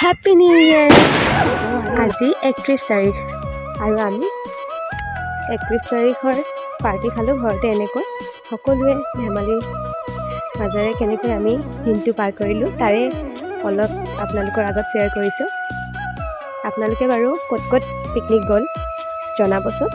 Happy new year. আজি 31 তাৰিখ আৰু আমি 31 তাৰিখৰ পাৰ্টি খালোঁ ঘৰতে। এনেকৈ সকলোৱে ধেমালি মাজেৰে কেনেকৈ আমি দিনটো পাৰ কৰিলোঁ তাৰে অলপ আপোনালোকৰ আগত শ্বেয়াৰ কৰিছোঁ। আপোনালোকে বাৰু ক'ত ক'ত পিকনিক গ'ল জনাবচোন।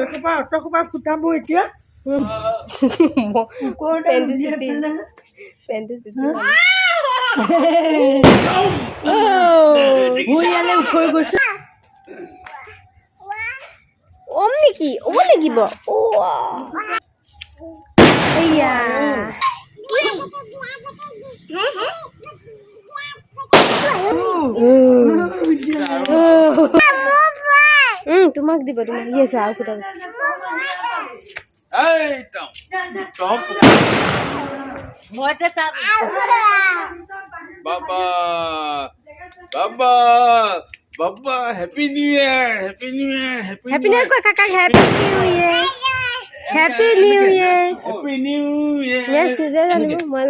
এসোপা অতসোপা ফুটাব এতিয়া পেণ্টটো চুটি ভৰিয়ালে উঠৈ গৈছে ওম নেকি ওম লাগিব এয়া তোমাক দিব তোমাক ইয়েছো আৰু ফুটাব Baba, Baba, Baba, Happy New Year, Happy New Year, Happy Happy New Year kok kakak Happy New Year. Happy New Year. Happy New Year. Mes নিজে জানিব মই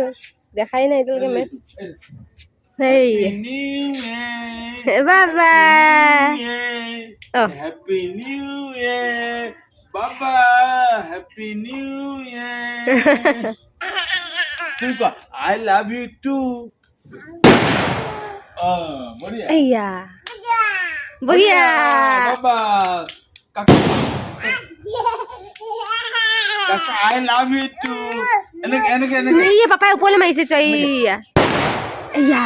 দেখাই নাই তোকে মেছ হেই New Year. বাবা Oh. Happy New Year. Baba, Happy New Year. I love you too. बढ़िया. Iya. बढ़िया. Baba. Kakak, I love you too. Enak. Iya papa ওপৰলৈ মাৰিছে চই ইয়া ইয়া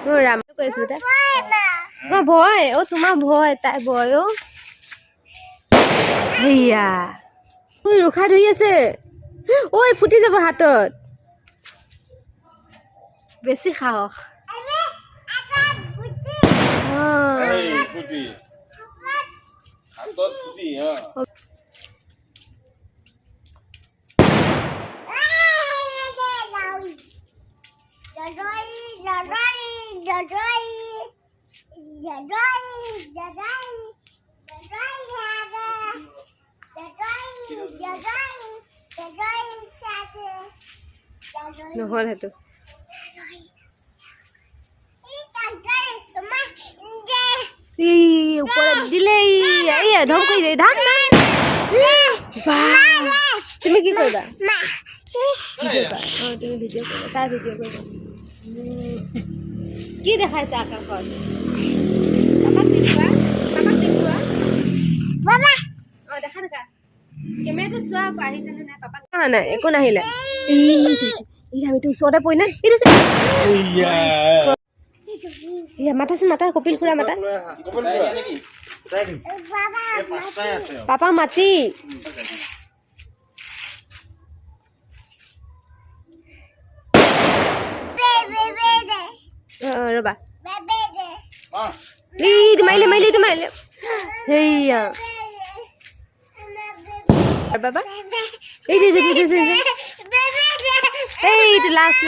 ও ৰাম কৈছো তা মই ভয় ও তোমাৰ ভয় তাই ভয় ও ইয়া ঐ ৰখা ধৰি আছে ঐ ফুটি যাব হাতত বেছি সাহস Hey, Putih. Hatot Putih ya. নহ'ল সেইটো ওপৰত দিলে এয়া ধম কৰি দে ধান তুমি কি কৰিবা তুমি ভিডিঅ' কৰিবা তাই ভিডিঅ' কৰিবা কি দেখাইছে আকাশত দেখা দেখা কেমেৰাটো চোৱা আকৌ আহিছেনে নাই পাপাক নাই একো নাহিলে আমিতো ওচৰতে পৰিলে মাতাচোন মাতা কপিল খুৰা মাতা পাপা মাতি ৰবা মাৰিলে সেইয়া বাবা এইটো লাষ্ট